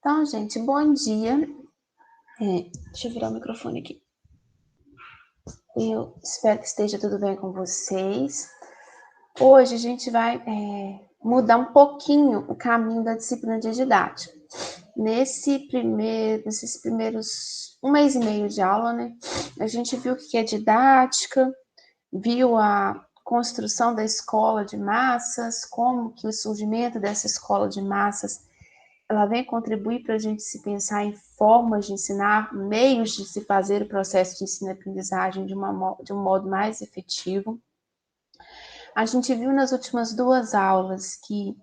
Então, gente, bom dia. Deixa eu virar o microfone aqui. Eu espero que esteja tudo bem com vocês. Hoje a gente vai mudar um pouquinho o caminho da disciplina de didática. Nesses primeiros 1 mês e meio de aula, né, a gente viu o que é didática, viu a construção da escola de massas, como que o surgimento dessa escola de massas ela vem contribuir para a gente se pensar em formas de ensinar, meios de se fazer o processo de ensino-aprendizagem de um modo mais efetivo. A gente viu nas últimas 2 aulas que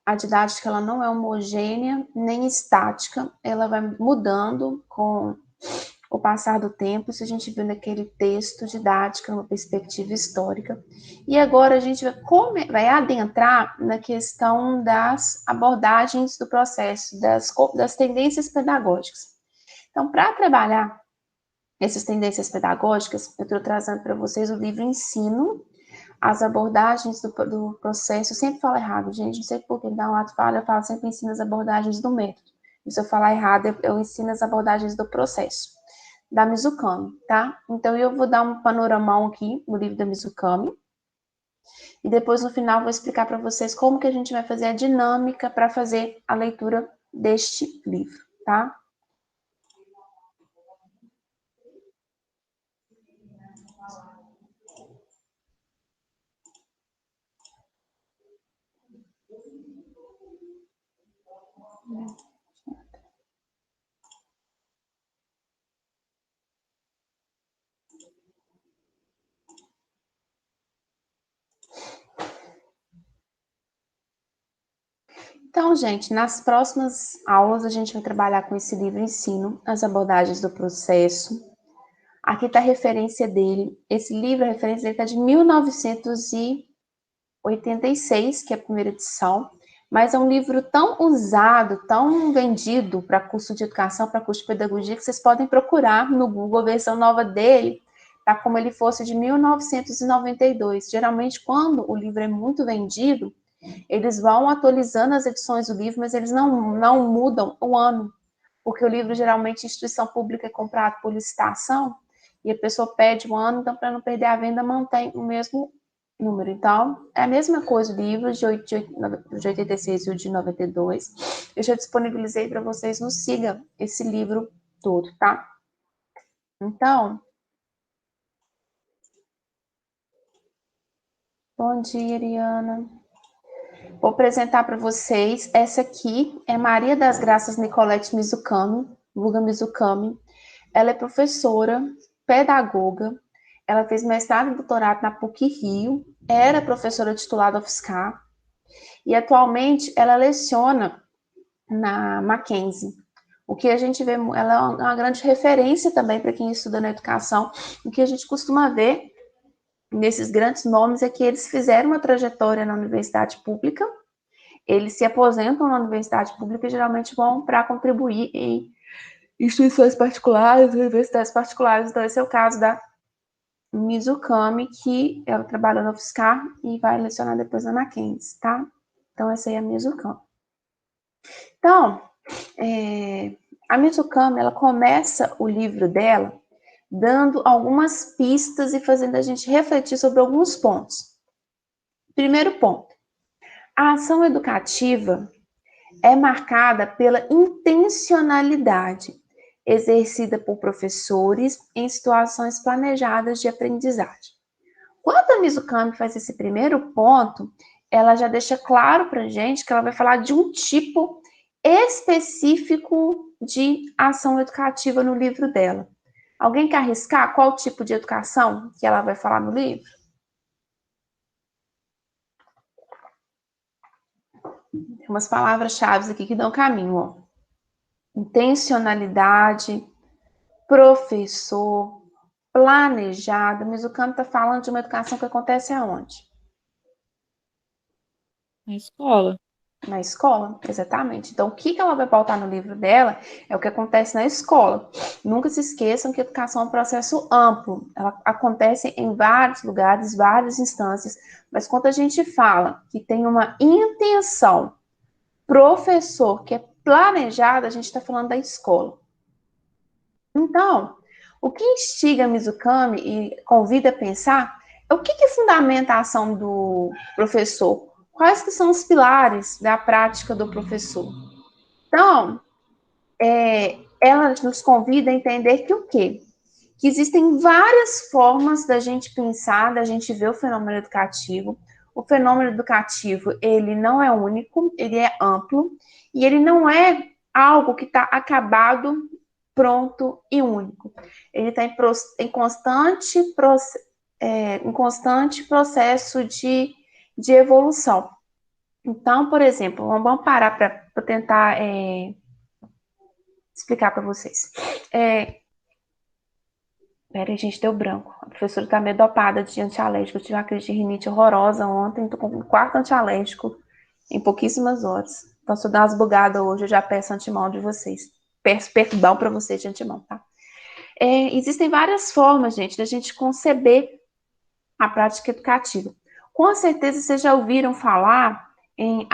a didática ela não é homogênea nem estática, ela vai mudando com o passar do tempo. Isso a gente viu naquele texto didática, uma perspectiva histórica. E agora a gente vai adentrar na questão das abordagens do processo, das tendências pedagógicas. Então, para trabalhar essas tendências pedagógicas, eu estou trazendo para vocês o livro Ensino, as abordagens do processo. Eu sempre falo errado, gente, não sei por que dá um lado fala, eu falo sempre ensino as abordagens do método. E se eu falar errado, eu ensino as abordagens do processo, da Mizukami, tá? Então, eu vou dar um panoramão aqui no livro da Mizukami, e depois, no final, vou explicar para vocês como que a gente vai fazer a dinâmica para fazer a leitura deste livro, tá? Então, gente, nas próximas aulas a gente vai trabalhar com esse livro Ensino, as abordagens do processo. Aqui está a referência dele. Esse livro, a referência dele está de 1986, que é a primeira edição, mas é um livro tão usado, tão vendido para curso de educação, para curso de pedagogia, que vocês podem procurar no Google a versão nova dele, tá como ele fosse de 1992. Geralmente, quando o livro é muito vendido, eles vão atualizando as edições do livro, mas eles não mudam o ano, porque o livro, geralmente, instituição pública é comprado por licitação, e a pessoa pede um ano, então, para não perder a venda, mantém o mesmo número. Então, é a mesma coisa, o livro de 86 e o de 92. Eu já disponibilizei para vocês no Siga esse livro todo, tá? Então, bom dia, Ariana. Vou apresentar para vocês, essa aqui é Maria das Graças Nicolete Mizukami, vulga Mizukami. Ela é professora, pedagoga, ela fez mestrado e doutorado na PUC-Rio, era professora titular da UFSCar, e atualmente ela leciona na Mackenzie. O que a gente vê, ela é uma grande referência também para quem estuda na educação. O que a gente costuma ver nesses grandes nomes é que eles fizeram uma trajetória na universidade pública, eles se aposentam na universidade pública e geralmente vão para contribuir em instituições particulares, universidades particulares. Então, esse é o caso da Mizukami, que ela trabalha na UFSCar e vai lecionar depois na Mackenzie, tá? Então, essa aí é a Mizukami. Então, a Mizukami, ela começa o livro dela dando algumas pistas e fazendo a gente refletir sobre alguns pontos. Primeiro ponto, a ação educativa é marcada pela intencionalidade exercida por professores em situações planejadas de aprendizagem. Quando a Mizukami faz esse primeiro ponto, ela já deixa claro para a gente que ela vai falar de um tipo específico de ação educativa no livro dela. Alguém quer arriscar qual tipo de educação que ela vai falar no livro? Tem umas palavras-chave aqui que dão caminho, ó. Intencionalidade, professor, planejado. Mas o Mizukami está falando de uma educação que acontece aonde? Na escola. Na escola, exatamente. Então, o que ela vai pautar no livro dela é o que acontece na escola. Nunca se esqueçam que a educação é um processo amplo. Ela acontece em vários lugares, várias instâncias. Mas quando a gente fala que tem uma intenção, professor que é planejada, a gente está falando da escola. Então, o que instiga a Mizukami e convida a pensar é o que fundamenta a ação do professor? Quais que são os pilares da prática do professor? Então, ela nos convida a entender que o quê? Que existem várias formas da gente pensar, da gente ver o fenômeno educativo. O fenômeno educativo, ele não é único, ele é amplo, e ele não é algo que está acabado, pronto e único. Ele está em constante processo de evolução. Então, por exemplo, vamos parar para tentar explicar para vocês. Peraí, gente, deu branco. A professora tá meio dopada de antialérgico. Eu tive uma crise de rinite horrorosa ontem. Tô com um quarto antialérgico em pouquíssimas horas. Então, se eu dar umas bugadas hoje, eu já peço antemão de vocês. Peço perdão para vocês de antemão, tá? Existem várias formas, gente, da gente conceber a prática educativa. Com certeza, vocês já ouviram falar em,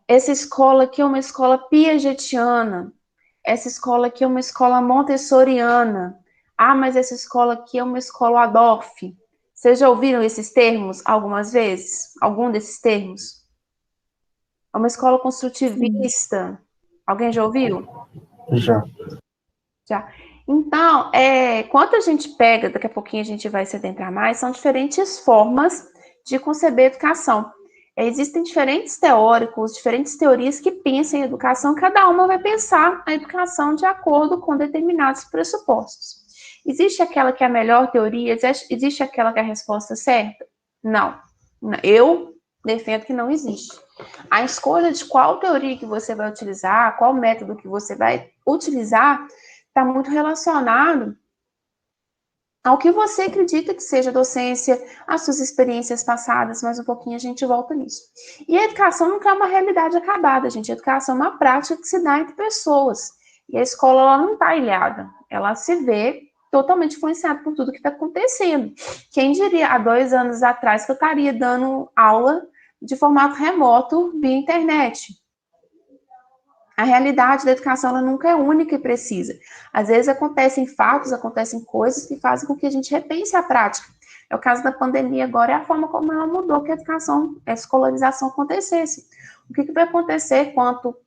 essa escola aqui é uma escola piagetiana. Essa escola aqui é uma escola montessoriana. Mas essa escola aqui é uma escola Waldorf. Vocês já ouviram esses termos algumas vezes? Algum desses termos? É uma escola construtivista. Alguém já ouviu? Já. Já. Então, quando a gente pega, daqui a pouquinho a gente vai se adentrar mais, são diferentes formas de conceber educação. Existem diferentes teóricos, diferentes teorias que pensam em educação, cada uma vai pensar a educação de acordo com determinados pressupostos. Existe aquela que é a melhor teoria? Existe aquela que é a resposta certa? Não. Eu defendo que não existe. A escolha de qual teoria que você vai utilizar, qual método que você vai utilizar, está muito relacionado ao que você acredita que seja a docência, as suas experiências passadas, mas um pouquinho a gente volta nisso. E a educação nunca é uma realidade acabada, gente. A educação é uma prática que se dá entre pessoas. E a escola, ela não está ilhada. Ela se vê totalmente influenciada por tudo que está acontecendo. Quem diria há 2 anos atrás que eu estaria dando aula de formato remoto via internet? A realidade da educação, ela nunca é única e precisa. Às vezes acontecem fatos, acontecem coisas que fazem com que a gente repense a prática. É o caso da pandemia agora, é a forma como ela mudou que a educação, a escolarização acontecesse. O que vai acontecer quando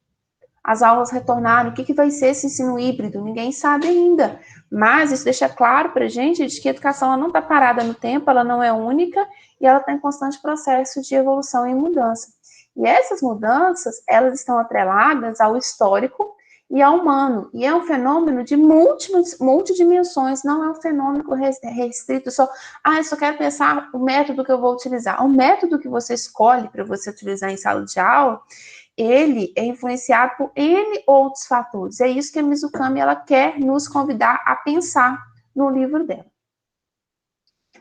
as aulas retornarem? O que vai ser esse ensino híbrido? Ninguém sabe ainda. Mas isso deixa claro para a gente de que a educação, ela não está parada no tempo, ela não é única e ela está em constante processo de evolução e mudança. E essas mudanças, elas estão atreladas ao histórico e ao humano. E é um fenômeno de multidimensões, não é um fenômeno restrito só, eu só quero pensar o método que eu vou utilizar. O método que você escolhe para você utilizar em sala de aula, ele é influenciado por N outros fatores. É isso que a Mizukami, ela quer nos convidar a pensar no livro dela.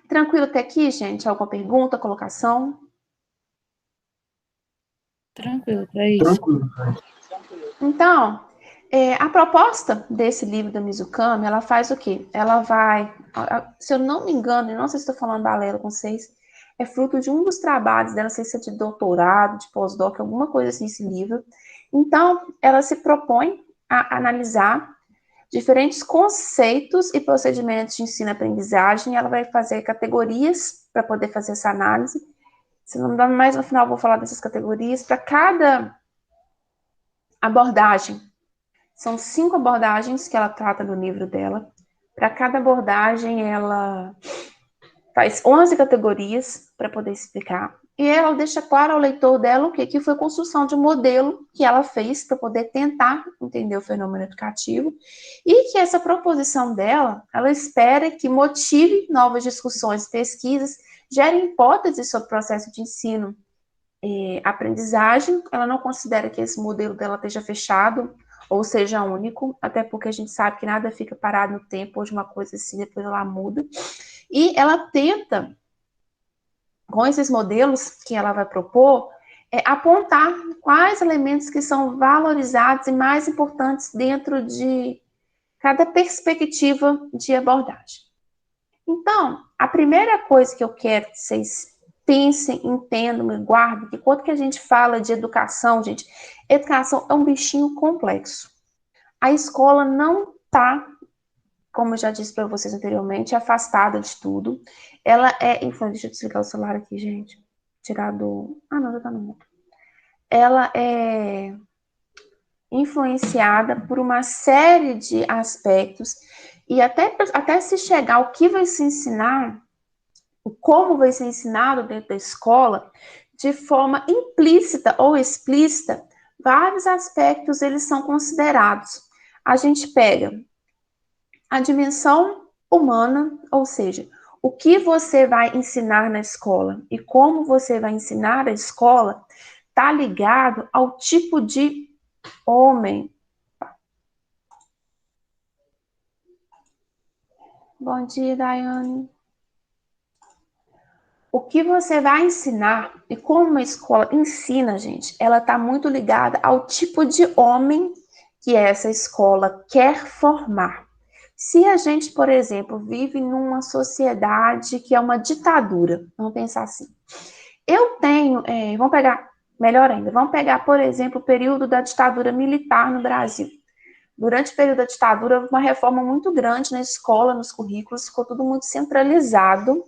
Tranquilo até aqui, gente? Alguma pergunta, colocação? Tranquilo, para isso. Então, a proposta desse livro da Mizukami, ela faz o quê? Ela vai, se eu não me engano, eu não sei se estou falando balela com vocês, é fruto de um dos trabalhos dela, não sei se é de doutorado, de pós-doc, alguma coisa assim, esse livro. Então, ela se propõe a analisar diferentes conceitos e procedimentos de ensino-aprendizagem, ela vai fazer categorias para poder fazer essa análise. Se não me engano, mais no final eu vou falar dessas categorias. Para cada abordagem, são 5 abordagens que ela trata no livro dela. Para cada abordagem, ela faz 11 categorias para poder explicar. E ela deixa claro ao leitor dela o que foi a construção de um modelo que ela fez para poder tentar entender o fenômeno educativo. E que essa proposição dela, ela espera que motive novas discussões, pesquisas, gere hipóteses sobre o processo de ensino e aprendizagem. Ela não considera que esse modelo dela esteja fechado ou seja único, até porque a gente sabe que nada fica parado no tempo, hoje uma coisa assim, depois ela muda. E ela tenta, com esses modelos que ela vai propor, apontar quais elementos que são valorizados e mais importantes dentro de cada perspectiva de abordagem. Então, a primeira coisa que eu quero que vocês pensem, entendam e guardem que quando que a gente fala de educação, gente, educação é um bichinho complexo. A escola não está, como eu já disse para vocês anteriormente, afastada de tudo. Ela é... Deixa eu desligar o celular aqui, gente. Tirar do... Ah, não, já tá no mundo. Ela é influenciada por uma série de aspectos e até se chegar ao que vai se ensinar, como vai ser ensinado dentro da escola, de forma implícita ou explícita, vários aspectos eles são considerados. A gente pega a dimensão humana, ou seja, o que você vai ensinar na escola e como você vai ensinar a escola está ligado ao tipo de homem. Bom dia, Daiane. O que você vai ensinar e como uma escola ensina, gente, ela está muito ligada ao tipo de homem que essa escola quer formar. Se a gente, por exemplo, vive numa sociedade que é uma ditadura, vamos pensar assim. Vamos pegar, melhor ainda, vamos pegar, por exemplo, o período da ditadura militar no Brasil. Durante o período da ditadura, houve uma reforma muito grande na escola, nos currículos, ficou tudo muito centralizado,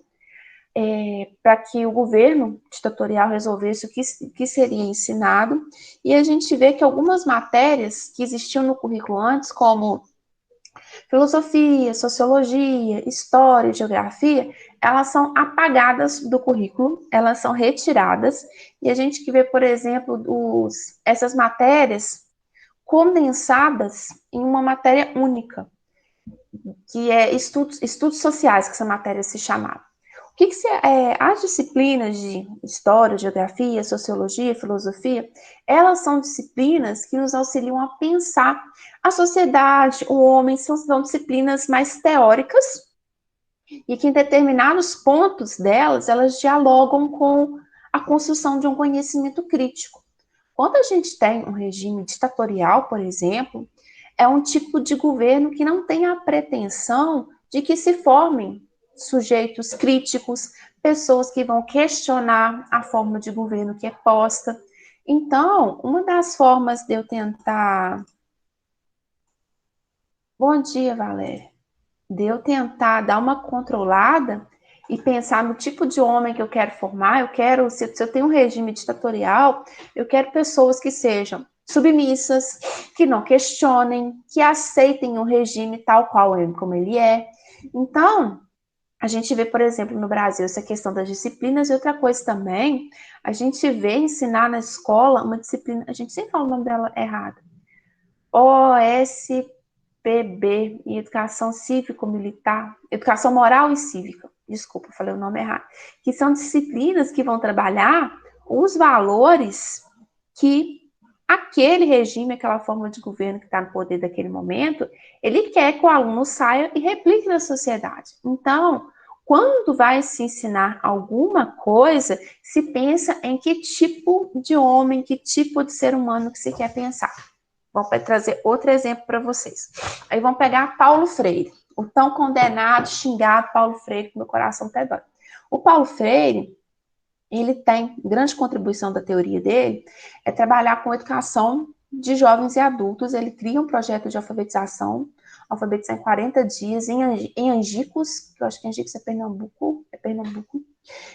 para que o governo ditatorial resolvesse o que seria ensinado, e a gente vê que algumas matérias que existiam no currículo antes, como filosofia, sociologia, história, geografia, elas são apagadas do currículo, elas são retiradas, e a gente que vê, por exemplo, essas matérias condensadas em uma matéria única, que é estudos sociais, que essa matéria se chamava. As disciplinas de história, geografia, sociologia, filosofia, elas são disciplinas que nos auxiliam a pensar a sociedade, o homem, são disciplinas mais teóricas e que em determinados pontos delas, elas dialogam com a construção de um conhecimento crítico. Quando a gente tem um regime ditatorial, por exemplo, é um tipo de governo que não tem a pretensão de que se formem sujeitos críticos, pessoas que vão questionar a forma de governo que é posta. Então, uma das formas de eu tentar... Bom dia, Valéria. De eu tentar dar uma controlada e pensar no tipo de homem que eu quero formar, se eu tenho um regime ditatorial, eu quero pessoas que sejam submissas, que não questionem, que aceitem o regime tal qual como ele é. Então, a gente vê, por exemplo, no Brasil, essa questão das disciplinas, e outra coisa também, a gente vê ensinar na escola uma disciplina, a gente sempre fala o nome dela errado, OSPB, em Educação Cívico-Militar, Educação Moral e Cívica, desculpa, falei o nome errado, que são disciplinas que vão trabalhar os valores que aquele regime, aquela forma de governo que está no poder daquele momento, ele quer que o aluno saia e replique na sociedade. Então, quando vai se ensinar alguma coisa, se pensa em que tipo de homem, que tipo de ser humano que se quer pensar. Vou trazer outro exemplo para vocês. Aí vamos pegar Paulo Freire, o tão condenado, xingado Paulo Freire, que meu coração até dói. O Paulo Freire, ele tem grande contribuição da teoria dele, é trabalhar com educação de jovens e adultos. Ele cria um projeto de alfabetizar em 40 dias em Angicos, que eu acho que Angicos é Pernambuco,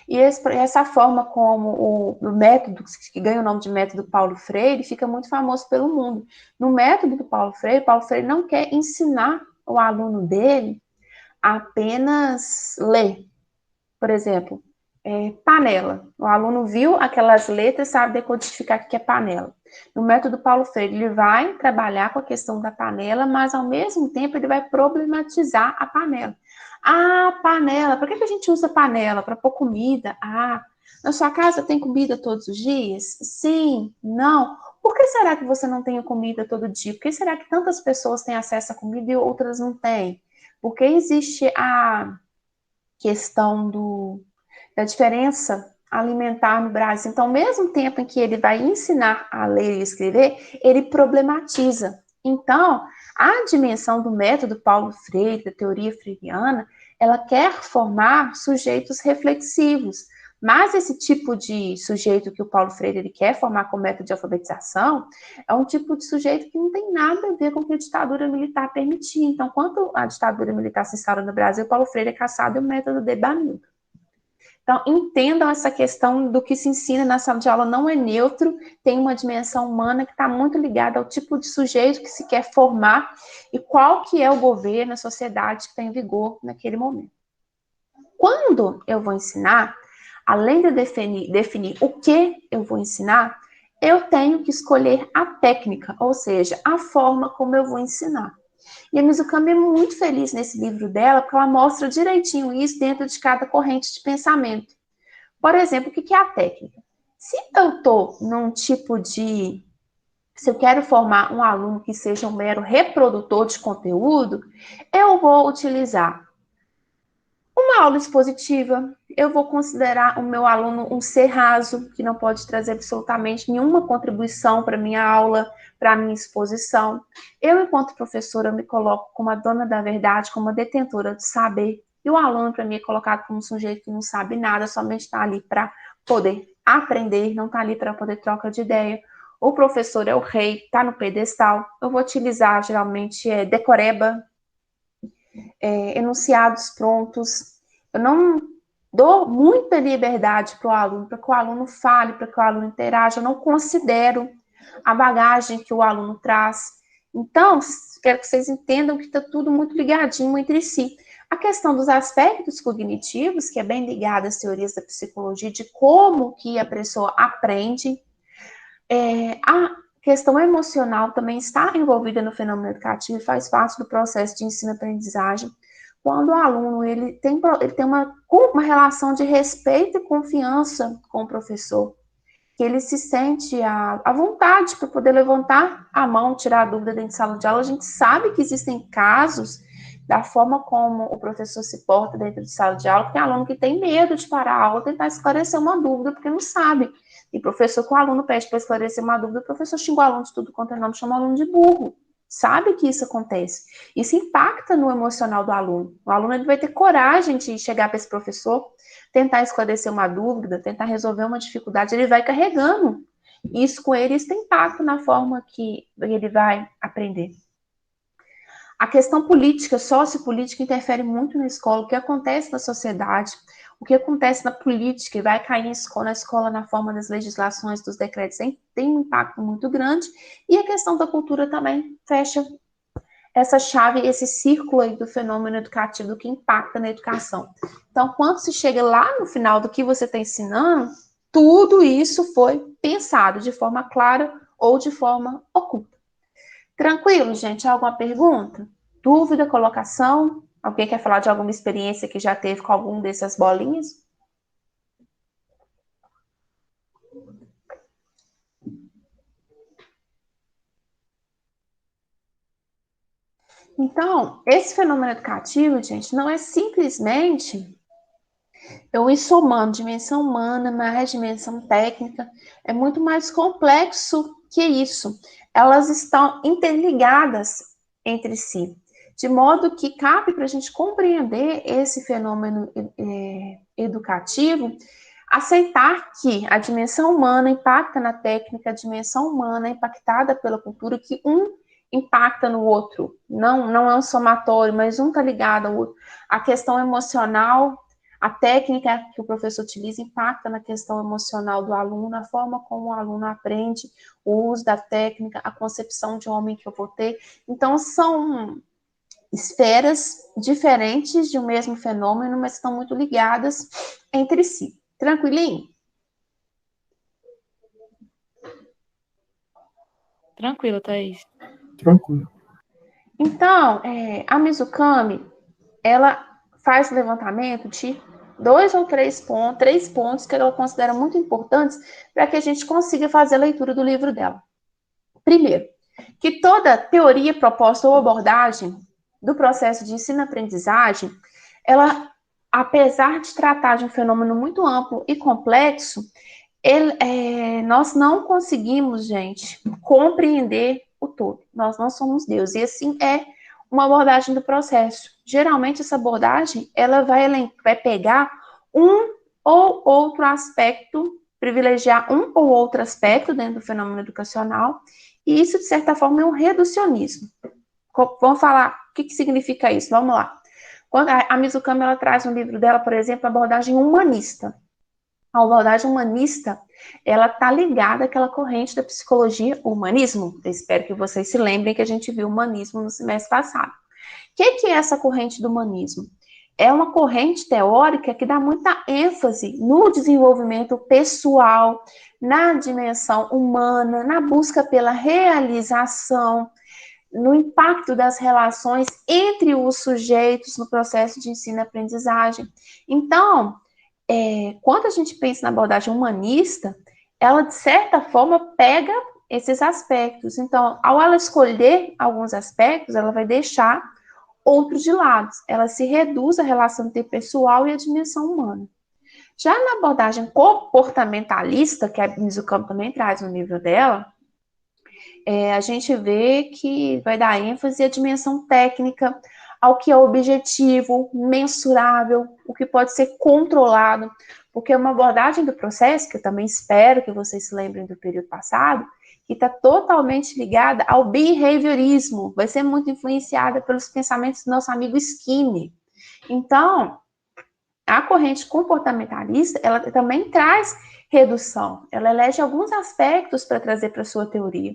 e essa forma como o método, que ganha o nome de método Paulo Freire, fica muito famoso pelo mundo. No método do Paulo Freire não quer ensinar o aluno dele a apenas ler. Por exemplo, panela. O aluno viu aquelas letras, sabe decodificar o que é panela. No método Paulo Freire, ele vai trabalhar com a questão da panela, mas ao mesmo tempo ele vai problematizar a panela. Ah, panela, por que a gente usa panela? Para pôr comida? Ah, na sua casa tem comida todos os dias? Sim, não. Por que será que você não tem comida todo dia? Por que será que tantas pessoas têm acesso à comida e outras não têm? Porque existe a questão da diferença alimentar no Brasil. Então, ao mesmo tempo em que ele vai ensinar a ler e escrever, ele problematiza. Então, a dimensão do método Paulo Freire, da teoria freiriana, ela quer formar sujeitos reflexivos. Mas esse tipo de sujeito que o Paulo Freire ele quer formar com método de alfabetização é um tipo de sujeito que não tem nada a ver com o que a ditadura militar permitia. Então, quando a ditadura militar se instaura no Brasil, Paulo Freire é caçado e o método dele banido. Então, entendam essa questão do que se ensina na sala de aula não é neutro, tem uma dimensão humana que está muito ligada ao tipo de sujeito que se quer formar e qual que é o governo, a sociedade que está em vigor naquele momento. Quando eu vou ensinar, além de definir o que eu vou ensinar, eu tenho que escolher a técnica, ou seja, a forma como eu vou ensinar. E a Mizukami é muito feliz nesse livro dela, porque ela mostra direitinho isso dentro de cada corrente de pensamento. Por exemplo, o que é a técnica? Se eu estou num tipo de... Se eu quero formar um aluno que seja um mero reprodutor de conteúdo, eu vou utilizar uma aula expositiva, eu vou considerar o meu aluno um ser raso, que não pode trazer absolutamente nenhuma contribuição para a minha aula, para a minha exposição. Eu, enquanto professora, me coloco como a dona da verdade, como a detentora do saber, e o aluno, para mim, é colocado como um sujeito que não sabe nada, somente está ali para poder aprender, não está ali para poder troca de ideia. O professor é o rei, está no pedestal. Eu vou utilizar, geralmente, decoreba, enunciados prontos. Eu não dou muita liberdade para o aluno, para que o aluno fale, para que o aluno interaja. Eu não considero a bagagem que o aluno traz. Então, quero que vocês entendam que está tudo muito ligadinho entre si. A questão dos aspectos cognitivos, que é bem ligada às teorias da psicologia, de como que a pessoa aprende. A questão emocional também está envolvida no fenômeno educativo e faz parte do processo de ensino-aprendizagem. Quando o aluno ele tem uma relação de respeito e confiança com o professor, que ele se sente à vontade para poder levantar a mão, tirar a dúvida dentro de sala de aula. A gente sabe que existem casos da forma como o professor se porta dentro de sala de aula, que tem aluno que tem medo de parar a aula, tentar esclarecer uma dúvida, porque não sabe. E professor, que o aluno pede para esclarecer uma dúvida, o professor xinga o aluno de tudo quanto é nome, chama o aluno de burro. Sabe que isso acontece. Isso impacta no emocional do aluno. O aluno ele vai ter coragem de chegar para esse professor, tentar esclarecer uma dúvida, tentar resolver uma dificuldade, ele vai carregando isso com ele, isso tem impacto na forma que ele vai aprender. A questão política, sociopolítica, interfere muito na escola, o que acontece na sociedade, o que acontece na política e vai cair na escola na forma das legislações, dos decretos, tem um impacto muito grande, e a questão da cultura também fecha essa chave, esse círculo aí do fenômeno educativo, do que impacta na educação. Então, quando se chega lá no final do que você está ensinando, tudo isso foi pensado de forma clara ou de forma oculta. Tranquilo, gente? Alguma pergunta? Dúvida, colocação? Alguém quer falar de alguma experiência que já teve com algum dessas bolinhas? Então, esse fenômeno educativo, gente, não é simplesmente eu ir somando dimensão humana mais dimensão técnica, é muito mais complexo que isso. Elas estão interligadas entre si, de modo que cabe para a gente compreender esse fenômeno educativo, aceitar que a dimensão humana impacta na técnica, a dimensão humana é impactada pela cultura, que um impacta no outro, não é um somatório, mas um está ligado ao outro. A questão emocional, a técnica que o professor utiliza impacta na questão emocional do aluno, a forma como o aluno aprende, o uso da técnica, a concepção de homem que eu vou ter. Então, são esferas diferentes de um mesmo fenômeno, mas estão muito ligadas entre si. Tranquilinho? Tranquilo, Thaís. Tranquilo. Então, a Mizukami, ela faz o levantamento de 2 ou 3 pontos que ela considera muito importantes para que a gente consiga fazer a leitura do livro dela. Primeiro, que toda teoria, proposta ou abordagem do processo de ensino-aprendizagem, ela, apesar de tratar de um fenômeno muito amplo e complexo, nós não conseguimos, gente, compreender o todo. Nós não somos Deus. E assim é uma abordagem do processo. Geralmente, essa abordagem, ela vai pegar um ou outro aspecto, privilegiar um ou outro aspecto dentro do fenômeno educacional, e isso, de certa forma, é um reducionismo. Vamos falar o que significa isso, vamos lá. Quando a Mizukami, ela traz no livro dela, por exemplo, a abordagem humanista. A abordagem humanista, ela está ligada àquela corrente da psicologia, o humanismo. Eu espero que vocês se lembrem que a gente viu o humanismo no semestre passado. O que é essa corrente do humanismo? É uma corrente teórica que dá muita ênfase no desenvolvimento pessoal, na dimensão humana, na busca pela realização, no impacto das relações entre os sujeitos no processo de ensino-aprendizagem. Então, quando a gente pensa na abordagem humanista, ela, de certa forma, pega esses aspectos. Então, ao ela escolher alguns aspectos, ela vai deixar outros de lado. Ela se reduz à relação interpessoal e à dimensão humana. Já na abordagem comportamentalista, que a Mizukami também traz no livro dela, a gente vê que vai dar ênfase à dimensão técnica, ao que é objetivo, mensurável, o que pode ser controlado, porque é uma abordagem do processo, que eu também espero que vocês se lembrem do período passado, que está totalmente ligada ao behaviorismo, vai ser muito influenciada pelos pensamentos do nosso amigo Skinner. Então, a corrente comportamentalista, ela também traz redução, ela elege alguns aspectos para trazer para a sua teoria.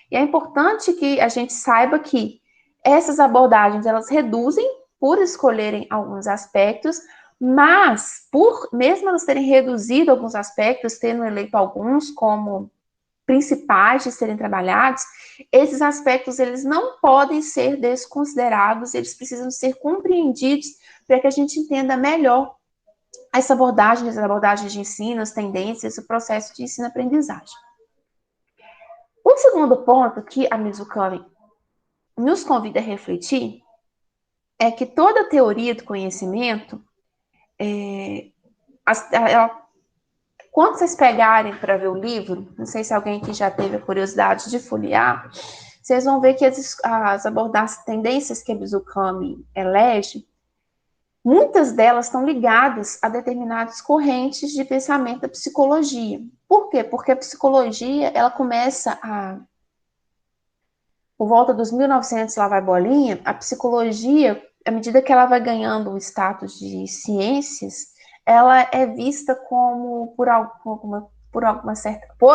E é importante que a gente saiba que essas abordagens, elas reduzem por escolherem alguns aspectos, mas, mesmo elas terem reduzido alguns aspectos, tendo eleito alguns como principais de serem trabalhados, esses aspectos, eles não podem ser desconsiderados, eles precisam ser compreendidos para que a gente entenda melhor essa abordagem, as abordagens de ensino, as tendências, o processo de ensino-aprendizagem. O segundo ponto que a Mizukami nos convida a refletir é que toda teoria do conhecimento, quando vocês pegarem para ver o livro, não sei se alguém aqui já teve a curiosidade de folhear, vocês vão ver que as abordagens, tendências que a Mizukami elege, muitas delas estão ligadas a determinadas correntes de pensamento da psicologia. Por quê? Porque a psicologia, ela começa por volta dos 1900, lá vai bolinha, a psicologia, à medida que ela vai ganhando o status de ciências, ela é vista como, por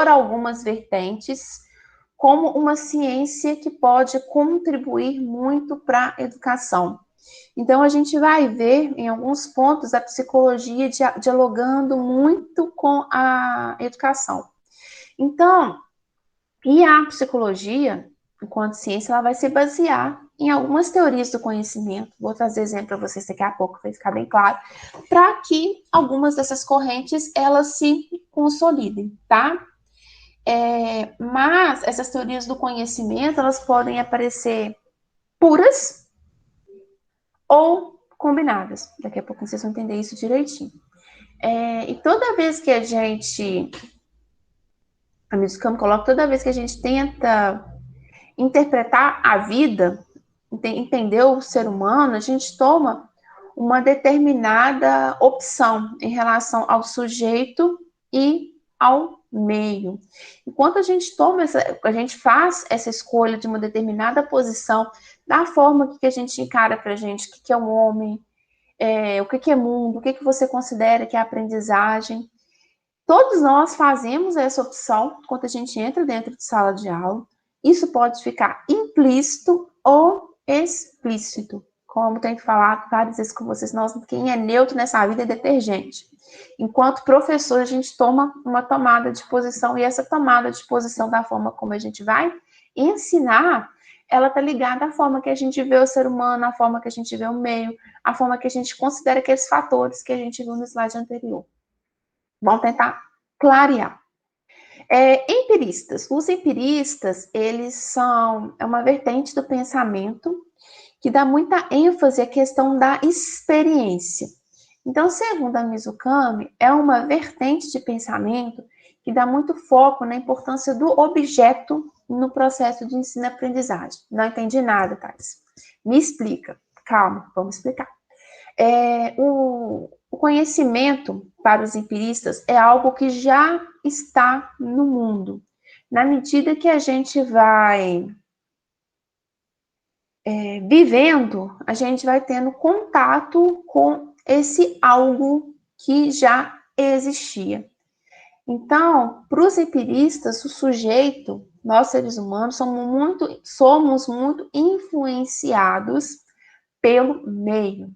algumas vertentes, como uma ciência que pode contribuir muito para a educação. Então, a gente vai ver, em alguns pontos, a psicologia dialogando muito com a educação. Então, e a psicologia, enquanto ciência, ela vai se basear em algumas teorias do conhecimento. Vou trazer exemplo para vocês daqui a pouco, vai ficar bem claro, para que algumas dessas correntes, elas se consolidem, tá? Mas essas teorias do conhecimento, elas podem aparecer puras ou combinadas. Daqui a pouco vocês vão entender isso direitinho. E toda vez que a Mizukami coloca, toda vez que a gente tenta interpretar a vida, entender o ser humano, a gente toma uma determinada opção em relação ao sujeito e ao meio. Enquanto a gente a gente faz essa escolha de uma determinada posição, da forma que a gente encara para a gente, o que é um homem, o que é mundo, o que você considera que é aprendizagem. Todos nós fazemos essa opção quando a gente entra dentro de sala de aula. Isso pode ficar implícito ou explícito. Como tem que falar várias vezes com vocês, quem é neutro nessa vida é detergente. Enquanto professor, a gente toma uma tomada de posição, e essa tomada de posição, da forma como a gente vai ensinar, ela está ligada à forma que a gente vê o ser humano, à forma que a gente vê o meio, à forma que a gente considera aqueles fatores que a gente viu no slide anterior. Vamos tentar clarear. Empiristas. Os empiristas, eles são uma vertente do pensamento que dá muita ênfase à questão da experiência. Então, segundo a Mizukami, é uma vertente de pensamento que dá muito foco na importância do objeto no processo de ensino-aprendizagem. Não entendi nada, Thais. Me explica. Calma, vamos explicar. O conhecimento, para os empiristas, é algo que já está no mundo. Na medida que a gente vai vivendo, a gente vai tendo contato com esse algo que já existia. Então, para os empiristas, o sujeito, nós seres humanos, somos muito influenciados pelo meio,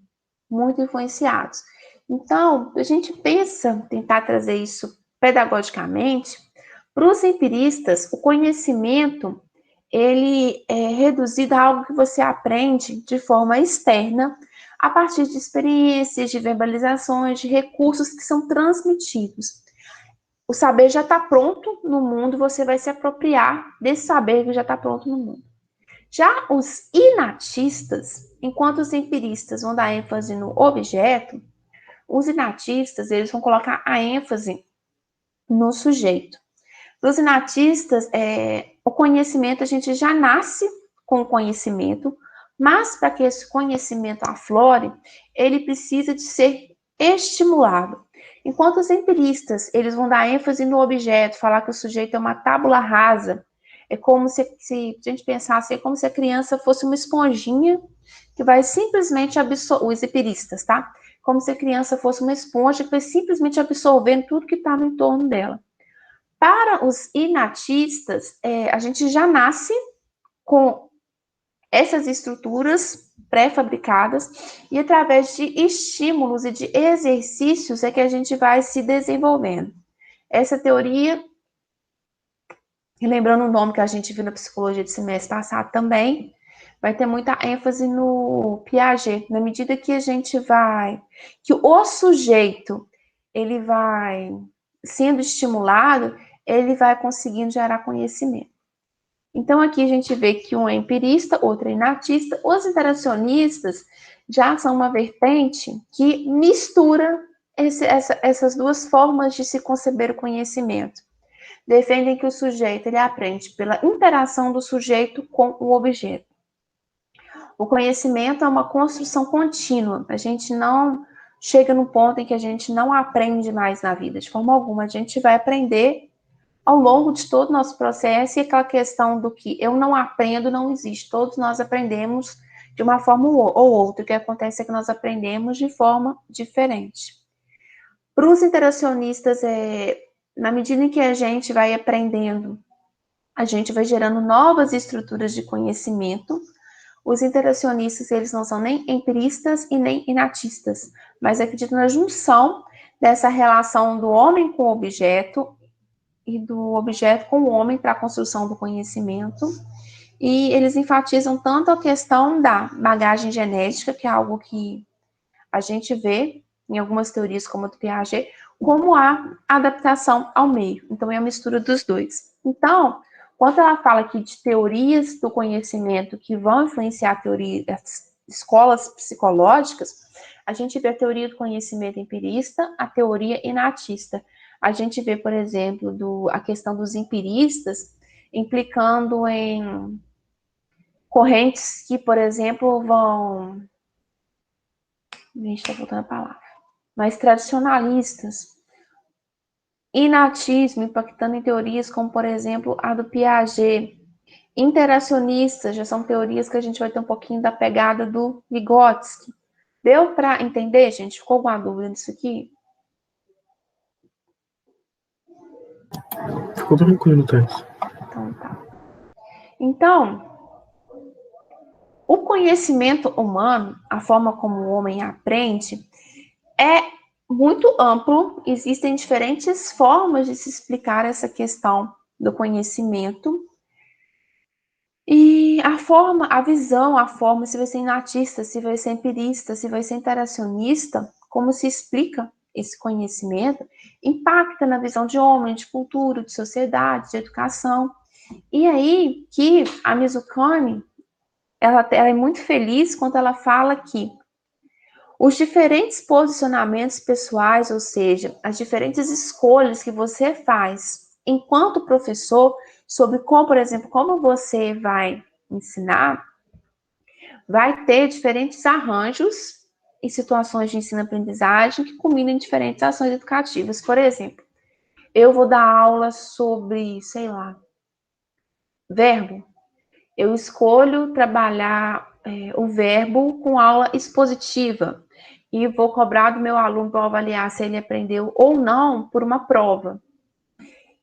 muito influenciados. Então, a gente pensa tentar trazer isso pedagogicamente, para os empiristas, o conhecimento ele é reduzido a algo que você aprende de forma externa, a partir de experiências, de verbalizações, de recursos que são transmitidos. O saber já está pronto no mundo, você vai se apropriar desse saber que já está pronto no mundo. Já os inatistas, enquanto os empiristas vão dar ênfase no objeto, os inatistas eles vão colocar a ênfase no sujeito. Para os inatistas, o conhecimento, a gente já nasce com o conhecimento, mas para que esse conhecimento aflore, ele precisa de ser estimulado. Enquanto os empiristas, eles vão dar ênfase no objeto, falar que o sujeito é uma tábula rasa, é como se a gente pensasse, é como se a criança fosse uma esponjinha que vai simplesmente absorver, os empiristas, tá? Como se a criança fosse uma esponja que vai simplesmente absorvendo tudo que está no entorno dela. Para os inatistas, a gente já nasce com essas estruturas pré-fabricadas e através de estímulos e de exercícios é que a gente vai se desenvolvendo. Essa teoria, lembrando o nome que a gente viu na psicologia de semestre passado também, vai ter muita ênfase no Piaget, na medida que a gente que o sujeito, ele vai sendo estimulado, ele vai conseguindo gerar conhecimento. Então, aqui a gente vê que um é empirista, outro é inatista. Os interacionistas já são uma vertente que mistura essas duas formas de se conceber o conhecimento. Defendem que o sujeito ele aprende pela interação do sujeito com o objeto. O conhecimento é uma construção contínua. A gente não chega no ponto em que a gente não aprende mais na vida, de forma alguma. A gente vai aprender ao longo de todo o nosso processo, e aquela questão do que eu não aprendo não existe. Todos nós aprendemos de uma forma ou outra. O que acontece é que nós aprendemos de forma diferente. Para os interacionistas, na medida em que a gente vai aprendendo, a gente vai gerando novas estruturas de conhecimento. Os interacionistas, eles não são nem empiristas e nem inatistas, mas acreditam na junção dessa relação do homem com o objeto e do objeto com o homem para a construção do conhecimento. E eles enfatizam tanto a questão da bagagem genética, que é algo que a gente vê em algumas teorias, como a do Piaget, como a adaptação ao meio. Então, é a mistura dos dois. Então, quando ela fala aqui de teorias do conhecimento que vão influenciar as escolas psicológicas, a gente vê a teoria do conhecimento empirista, a teoria inatista. A gente vê, por exemplo, a questão dos empiristas implicando em correntes que, por exemplo, vão... A gente está voltando a palavra. Mais tradicionalistas. Inatismo, impactando em teorias como, por exemplo, a do Piaget. Interacionistas, já são teorias que a gente vai ter um pouquinho da pegada do Vygotsky. Deu para entender, gente? Ficou alguma dúvida nisso aqui? Ficou tranquilo, Thais. Então, tá. Então, o conhecimento humano, a forma como o homem aprende, é muito amplo. Existem diferentes formas de se explicar essa questão do conhecimento. E a visão, a forma, se vai ser inatista, se vai ser empirista, se vai ser interacionista, como se explica esse conhecimento, impacta na visão de homem, de cultura, de sociedade, de educação. E aí que a Mizukami, ela é muito feliz quando ela fala que os diferentes posicionamentos pessoais, ou seja, as diferentes escolhas que você faz enquanto professor, sobre como, por exemplo, como você vai ensinar, vai ter diferentes arranjos em situações de ensino-aprendizagem que culminam em diferentes ações educativas. Por exemplo, eu vou dar aula sobre, sei lá, verbo. Eu escolho trabalhar o verbo com aula expositiva e vou cobrar do meu aluno para avaliar se ele aprendeu ou não por uma prova.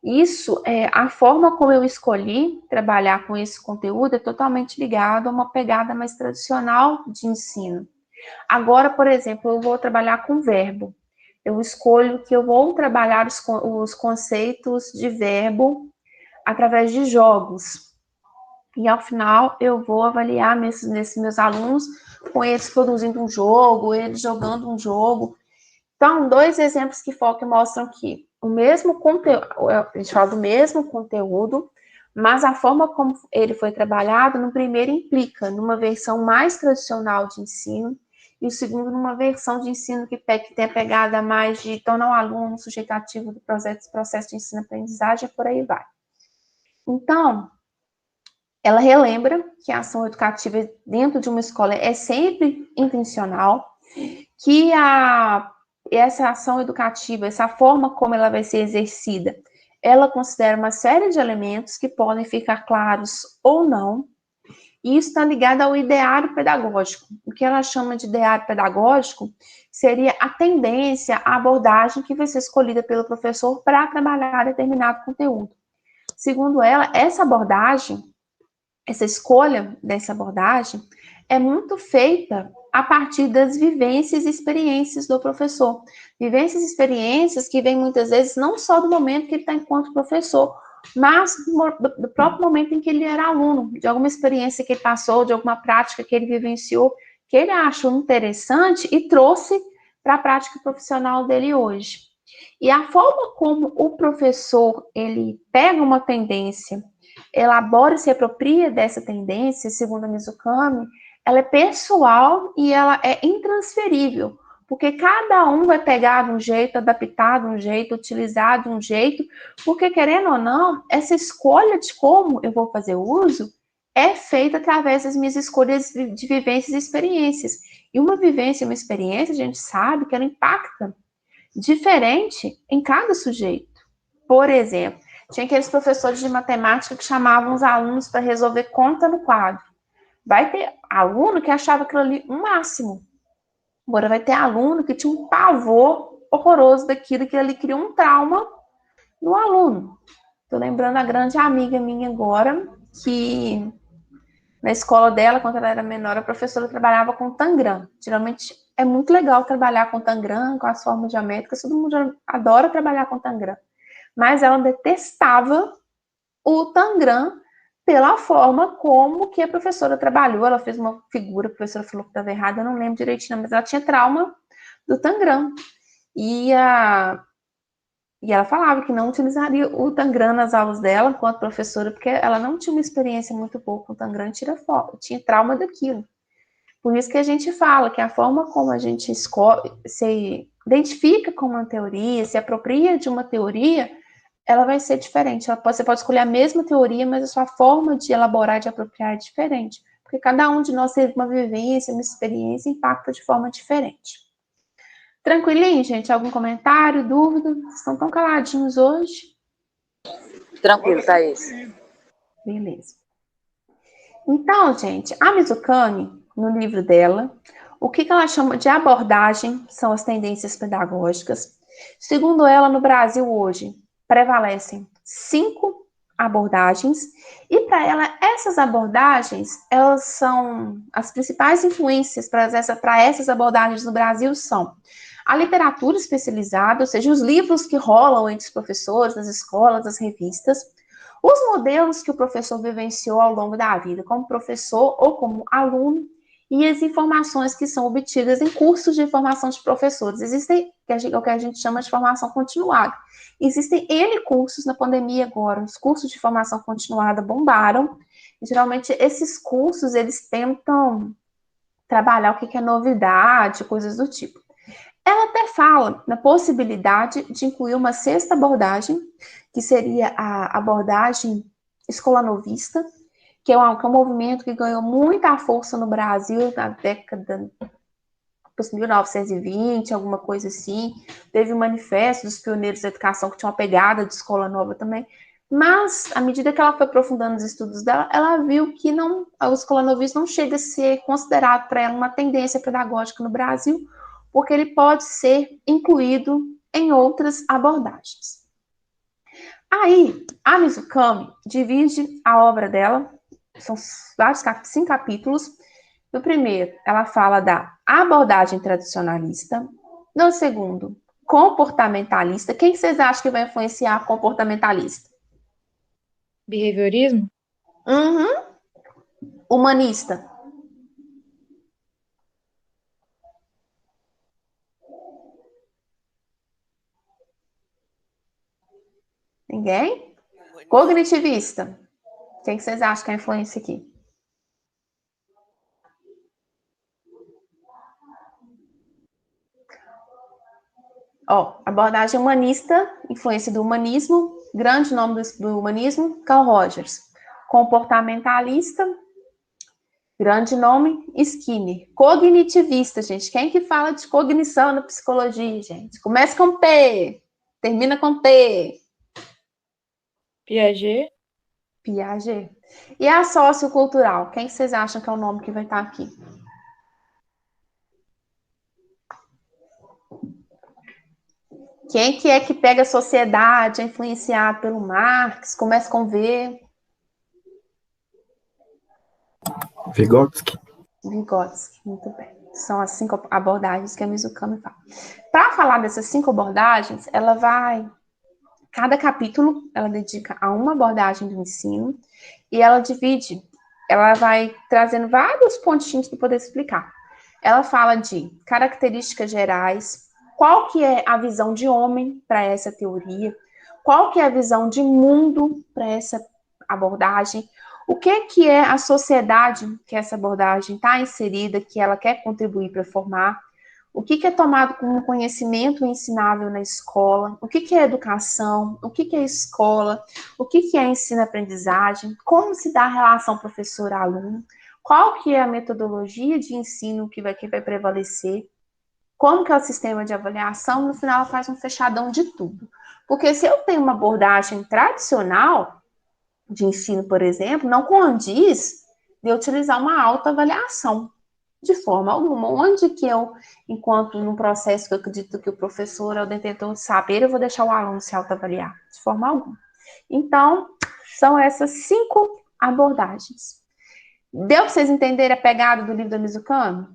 Isso, a forma como eu escolhi trabalhar com esse conteúdo é totalmente ligado a uma pegada mais tradicional de ensino. Agora, por exemplo, eu vou trabalhar com verbo. Eu escolho que eu vou trabalhar os conceitos de verbo através de jogos. E ao final eu vou avaliar nesses meus alunos com eles produzindo um jogo, eles jogando um jogo. Então, dois exemplos que mostram que o mesmo conteúdo, a gente fala do mesmo conteúdo, mas a forma como ele foi trabalhado, no primeiro implica numa versão mais tradicional de ensino, e o segundo numa versão de ensino que tem a pegada mais de tornar o aluno sujeito ativo do processo de ensino-aprendizagem, e por aí vai. Então, ela relembra que a ação educativa dentro de uma escola é sempre intencional, que essa ação educativa, essa forma como ela vai ser exercida, ela considera uma série de elementos que podem ficar claros ou não, e isso está ligado ao ideário pedagógico. O que ela chama de ideário pedagógico seria a tendência, a abordagem que vai ser escolhida pelo professor para trabalhar determinado conteúdo. Segundo ela, essa abordagem, essa escolha dessa abordagem é muito feita a partir das vivências e experiências do professor. Vivências e experiências que vêm muitas vezes não só do momento que ele está enquanto professor, mas do próprio momento em que ele era aluno, de alguma experiência que ele passou, de alguma prática que ele vivenciou, que ele achou interessante e trouxe para a prática profissional dele hoje. E a forma como o professor ele pega uma tendência, elabora e se apropria dessa tendência, segundo a Mizukami, ela é pessoal e ela é intransferível, porque cada um vai pegar de um jeito, adaptar de um jeito, utilizar de um jeito, porque querendo ou não, essa escolha de como eu vou fazer uso é feita através das minhas escolhas de vivências e experiências. E uma vivência e uma experiência, a gente sabe que ela impacta diferente em cada sujeito. Por exemplo, tinha aqueles professores de matemática que chamavam os alunos para resolver conta no quadro. Vai ter aluno que achava aquilo ali um máximo. Agora vai ter aluno que tinha um pavor horroroso daquilo, que ali criou um trauma no aluno. Estou lembrando a grande amiga minha agora, que na escola dela, quando ela era menor, a professora trabalhava com Tangram. Geralmente é muito legal trabalhar com Tangram, com as formas geométricas, todo mundo adora trabalhar com Tangram. Mas ela detestava o Tangram pela forma como que a professora trabalhou. Ela fez uma figura, a professora falou que estava errada, eu não lembro direitinho, mas ela tinha trauma do Tangram. E ela falava que não utilizaria o Tangram nas aulas dela, enquanto professora, porque ela não tinha uma experiência muito boa com o Tangram, tinha trauma daquilo. Por isso que a gente fala que a forma como a gente escolhe, se identifica com uma teoria, se apropria de uma teoria, ela vai ser diferente. Você pode escolher a mesma teoria, mas a sua forma de elaborar, de apropriar é diferente. Porque cada um de nós teve uma vivência, uma experiência, impacta de forma diferente. Tranquilinho, gente? Algum comentário, dúvida? Vocês estão tão caladinhos hoje? Tranquilo, Thaís. Beleza. Então, gente, a Mizukami, no livro dela, o que ela chama de abordagem são as tendências pedagógicas. Segundo ela, no Brasil hoje, prevalecem 5 abordagens, e para ela, essas abordagens, elas são as principais influências para essas abordagens no Brasil são a literatura especializada, ou seja, os livros que rolam entre os professores, das escolas, das revistas, os modelos que o professor vivenciou ao longo da vida, como professor ou como aluno, e as informações que são obtidas em cursos de formação de professores. Existem o que a gente chama de formação continuada. Existem N cursos na pandemia agora, os cursos de formação continuada bombaram, e geralmente esses cursos, eles tentam trabalhar o que é novidade, coisas do tipo. Ela até fala na possibilidade de incluir uma sexta abordagem, que seria a abordagem escolanovista, que é um movimento que ganhou muita força no Brasil na década 1920, alguma coisa assim. Teve o manifesto dos pioneiros da educação, que tinha uma pegada de escola nova também. Mas, à medida que ela foi aprofundando os estudos dela, ela viu que não, o escolanovismo não chega a ser considerado para ela uma tendência pedagógica no Brasil, porque ele pode ser incluído em outras abordagens. Aí, a Mizukami divide a obra dela, são vários 5 capítulos. No primeiro, ela fala da abordagem tradicionalista. No segundo, comportamentalista. Quem vocês acham que vai influenciar a comportamentalista? Behaviorismo? Uhum. Humanista. Ninguém? Cognitivista. Quem vocês acham que é a influência aqui? Ó, abordagem humanista, influência do humanismo, grande nome do humanismo, Carl Rogers. Comportamentalista, grande nome, Skinner. Cognitivista, gente. Quem que fala de cognição na psicologia, gente? Começa com P, termina com T. Piaget? Piaget. E a sociocultural? Quem vocês acham que é o nome que vai estar aqui? Quem que é que pega a sociedade, é influenciado pelo Marx? Começa com V. Vygotsky. Vygotsky, muito bem. São as 5 abordagens que a Mizukami fala. Para falar dessas 5 abordagens, ela vai... Cada capítulo, ela dedica a uma abordagem do ensino e ela divide, ela vai trazendo vários pontinhos para poder explicar. Ela fala de características gerais, qual que é a visão de homem para essa teoria, qual que é a visão de mundo para essa abordagem, o que é a sociedade que essa abordagem está inserida, que ela quer contribuir para formar, o que é tomado como conhecimento ensinável na escola, o que é educação, o que é escola, o que é ensino-aprendizagem, como se dá a relação professor-aluno, qual que é a metodologia de ensino que vai prevalecer, como que é o sistema de avaliação, no final ela faz um fechadão de tudo. Porque se eu tenho uma abordagem tradicional de ensino, por exemplo, não condiz de eu utilizar uma autoavaliação, de forma alguma. Onde que eu, enquanto num processo que eu acredito que o professor é o detentor de saber, eu vou deixar o aluno se autoavaliar? De forma alguma. Então, são essas 5 abordagens. Deu para vocês entenderem a pegada do livro da Mizukami?